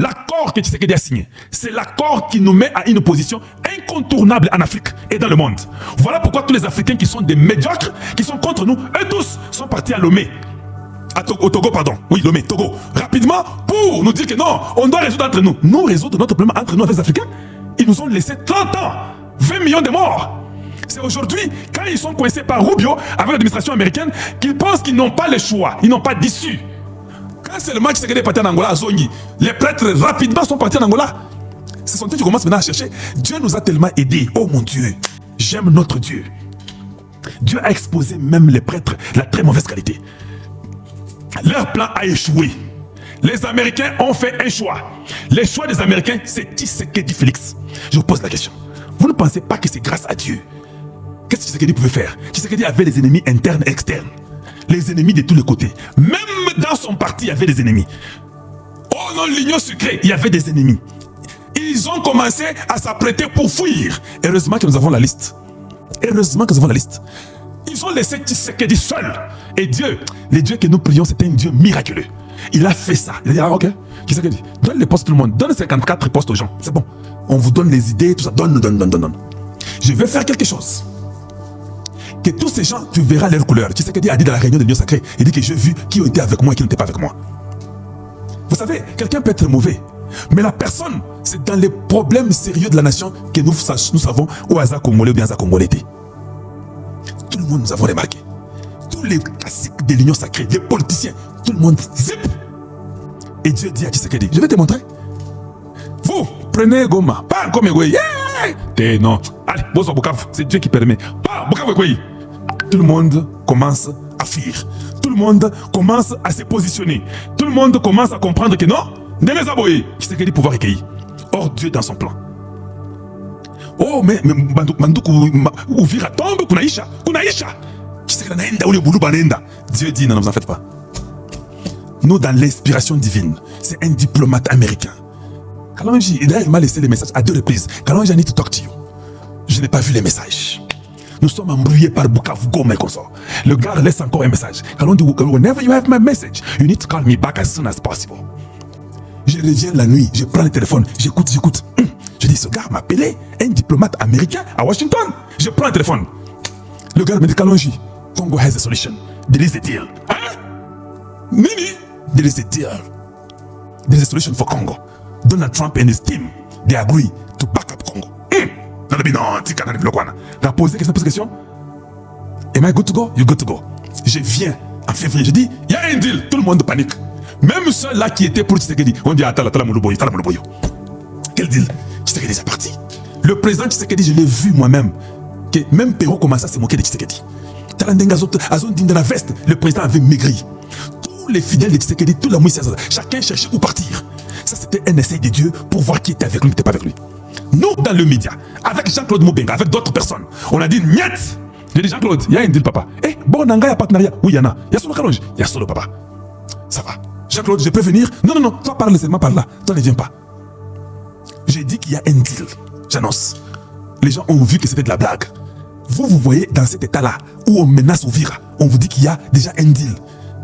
L'accord que Tshisekedi a signé, c'est l'accord qui nous met à une position incontournable en Afrique et dans le monde. Voilà pourquoi tous les Africains qui sont des médiocres, qui sont contre nous, eux tous sont partis à Lomé. Au Togo, pardon. Oui, Lomé, Togo. Rapidement, pour nous dire que non, on doit résoudre entre nous. Nous résoudre notre problème entre nous avec les Africains. Ils nous ont laissé 30 ans, 20 millions de morts. C'est aujourd'hui, quand ils sont coincés par Rubio, avec l'administration américaine, qu'ils pensent qu'ils n'ont pas le choix, ils n'ont pas d'issue. Quand c'est le match qui est parti en Angola, à Zongi, les prêtres rapidement sont partis en Angola. Ce sont eux qui commencent maintenant à chercher. Dieu nous a tellement aidés. Oh mon Dieu, j'aime notre Dieu. Dieu a exposé même les prêtres la très mauvaise qualité. Leur plan a échoué. Les Américains ont fait un choix. Le choix des Américains, c'est Tshisekedi Félix. Je vous pose la question. Vous ne pensez pas que c'est grâce à Dieu? Qu'est-ce que Tshisekedi pouvait faire? Tshisekedi avait des ennemis internes et externes. Les ennemis de tous les côtés. Même dans son parti, il y avait des ennemis. Oh non, l'union sucrée, il y avait des ennemis. Ils ont commencé à s'apprêter pour fuir. Heureusement que nous avons la liste. Heureusement que nous avons la liste. Ils ont laissé Tshisekedi seul. Et Dieu, le Dieu que nous prions, c'est un Dieu miraculeux. Il a fait ça. Il a dit, ah ok, Tshisekedi, donne les postes à tout le monde. Donne 54 postes aux gens. C'est bon. On vous donne les idées, tout ça. Donne. Je vais faire quelque chose. Que tous ces gens, tu verras leur couleur. Tshisekedi a dit dans la réunion de l'Union sacrée, il dit que j'ai vu qui ont été avec moi et qui n'étaient pas avec moi. savez, quelqu'un peut être mauvais, mais la personne, c'est dans les problèmes sérieux de la nation que nous savons où Aza Congolais ou bien Aza Congolais était. Tout le monde nous avons remarqué. Tous les classiques de l'union sacrée, les politiciens, tout le monde zip. Et Dieu dit à Tshisekedi, je vais te montrer. Vous, prenez Goma, pas comme Egoï. Yeah! Non, allez, Bozo Bukavu, c'est Dieu qui permet. Pas Bukavu Egoï. Tout le monde commence à fuir. Tout le monde commence à se positionner. Tout le monde commence à comprendre que non, Nene Zaboye, Tshisekedi pouvoir recueillir. Or, Dieu dans son plan. Oh, mais Manduku Ouvira tombe, Kunaisha. Dieu dit, non, ne vous en faites pas. Nous, dans l'inspiration divine, c'est un diplomate américain. Kalonji, il m'a laissé les messages à 2 reprises. Kalonji, I need to talk to you. Je n'ai pas vu les messages. Nous sommes embrouillés par Bukavu Goma et consort. Le gars laisse encore un message. Kalonji, whenever you have my message, you need to call me back as soon as possible. Je reviens la nuit, je prends le téléphone, j'écoute. Je dis, ce gars m'a appelé, un diplomate américain à Washington. Je prends le téléphone. Le gars me dit, Kalonji, Congo has a solution. There is a deal. Hein? Nini? There is a deal. There is a solution for Congo. Donald Trump and his team, they agree to back up Congo. T'as posé question? Am I good to go? You good to go. Je viens en février, je dis, il y a un deal. Tout le monde panique. Même ceux-là qui étaient pour Tshisekedi, on dit, attends, quel deal? Tshisekedi est parti. Le président Tshisekedi, je l'ai vu moi-même, que même Perrault commençait à se moquer de Tshisekedi. Dans la veste, le président avait maigri. Tous les fidèles de Tshisekedi, tout la mouille, chacun cherchait où partir. Ça, c'était un essai de Dieu pour voir qui était avec lui, qui n'était pas avec lui. Nous, dans le média, avec Jean-Claude Moubenga, avec d'autres personnes, on a dit, niet. J'ai dit, Jean-Claude, il y a un deal, papa. Eh, bon, Nanga, il y a partenariat. Oui, il y en a. Il y a solo Kalonji. Il y a solo, papa. Ça va. Jean-Claude, je peux venir? Non, toi parle seulement par là. Toi ne viens pas. J'ai dit qu'il y a un deal. J'annonce. Les gens ont vu que c'était de la blague. Vous voyez dans cet état-là, où on menace Ouvira, on vous dit qu'il y a déjà un deal,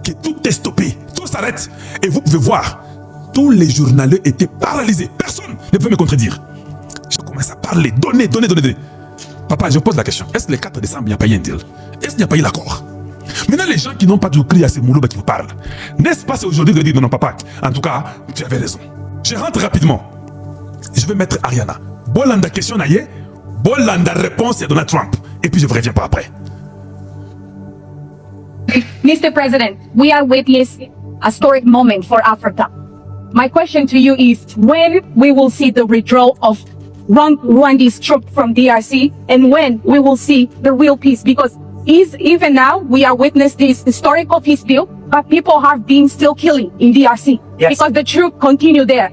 que tout est stoppé, tout s'arrête. Et vous pouvez voir, tous les journalistes étaient paralysés. Personne ne peut me contredire. Je commence à parler, donner. Papa, je pose la question. Est-ce que le 4 décembre, il n'y a pas eu un deal? Est-ce qu'il n'y a pas eu l'accord? Maintenant, les gens qui n'ont pas de cri à ces Moulouba qui vous parlent, n'est-ce pas, c'est aujourd'hui de dire non, papa, en tout cas, tu avais raison. Je rentre rapidement. Je vais mettre Ariana. Bolanda question naïe, Bolanda réponse à Donald Trump. Et puis je vous reviens pas après. Mr. President, we are witnessing a historic moment for Africa. My question to you is when we will see the withdrawal of Rwanda's troops from DRC and when we will see the real peace, because even now we are witnessing this historical peace deal, but people have been still killing in DRC because the troops continue there.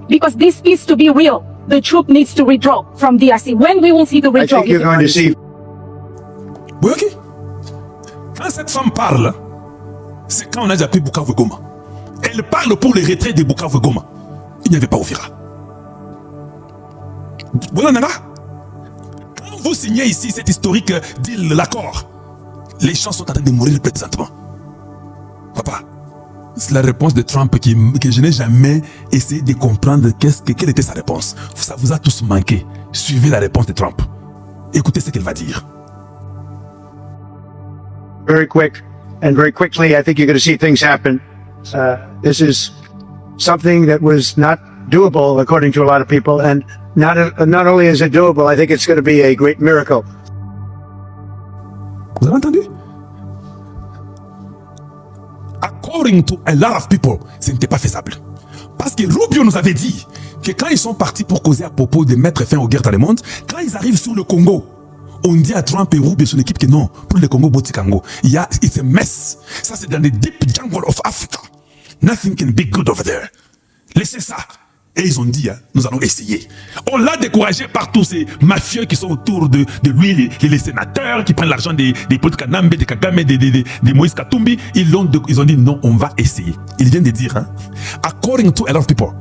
Because this peace to be real, the troop needs to withdraw from DRC. When we will see the withdrawal? I think you're going to see. Oui, ok. Quand cette femme parle, c'est quand on a déjà pris Bukavu Goma. Elle parle pour les retraits de Bukavu Goma. Il n'y avait pas Ouvira. Voilà, Nana. Quand vous signez ici cet historique deal, l'accord, les gens sont en train de mourir présentement. Papa, C'est la réponse de Trump que je n'ai jamais essayé de comprendre quelle était sa réponse. Ça vous a tous manqué. Suivez la réponse de Trump. Écoutez ce qu'il va dire. Very quick, and very quickly, I think you're going to see things happen. This is something that was not doable, according to a lot of people, and not only is it doable, I think it's going to be a great miracle. Vous avez entendu? According to a lot of people, ce n'était pas faisable. Parce que Rubio nous avait dit que quand ils sont partis pour causer à propos de mettre fin aux guerres dans le monde, quand ils arrivent sur le Congo, on dit à Trump et Rubio et son équipe que non, pour le Congo, Botikango, it's a mess. Ça, c'est dans les deep jungle of Africa. Nothing can be good over there. Laissez ça. Et ils ont dit, hein, nous allons essayer. On l'a découragé par tous ces mafieux qui sont autour de lui, les sénateurs qui prennent l'argent des Paul Kanambe, des Kagame, des Moïse Katumbi. Ils ont dit non, on va essayer. Il vient de dire, hein, according to a lot of people,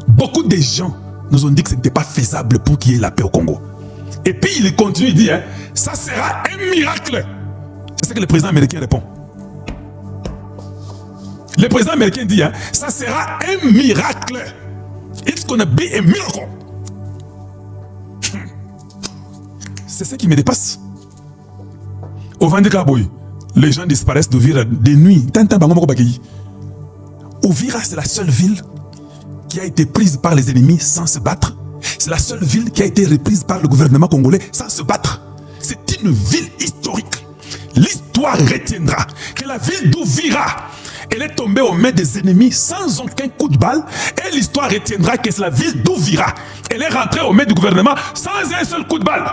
beaucoup de gens nous ont dit que ce n'était pas faisable pour qu'il y ait la paix au Congo. Et puis il continue, il dit, hein, ça sera un miracle. C'est ce que le président américain répond. Le président américain dit, hein, ça sera un miracle. It's gonna be a miracle. C'est ce qui me dépasse. Au Vendée-Kaboy, les gens disparaissent d'Ouvira de nuit. Ouvira, c'est la seule ville qui a été prise par les ennemis sans se battre. C'est la seule ville qui a été reprise par le gouvernement congolais sans se battre. C'est une ville historique. L'histoire retiendra que la ville d'Ouvira, elle est tombée aux mains des ennemis sans aucun coup de balle. Et l'histoire retiendra que c'est la ville d'Ouvira. Elle est rentrée aux mains du gouvernement sans un seul coup de balle.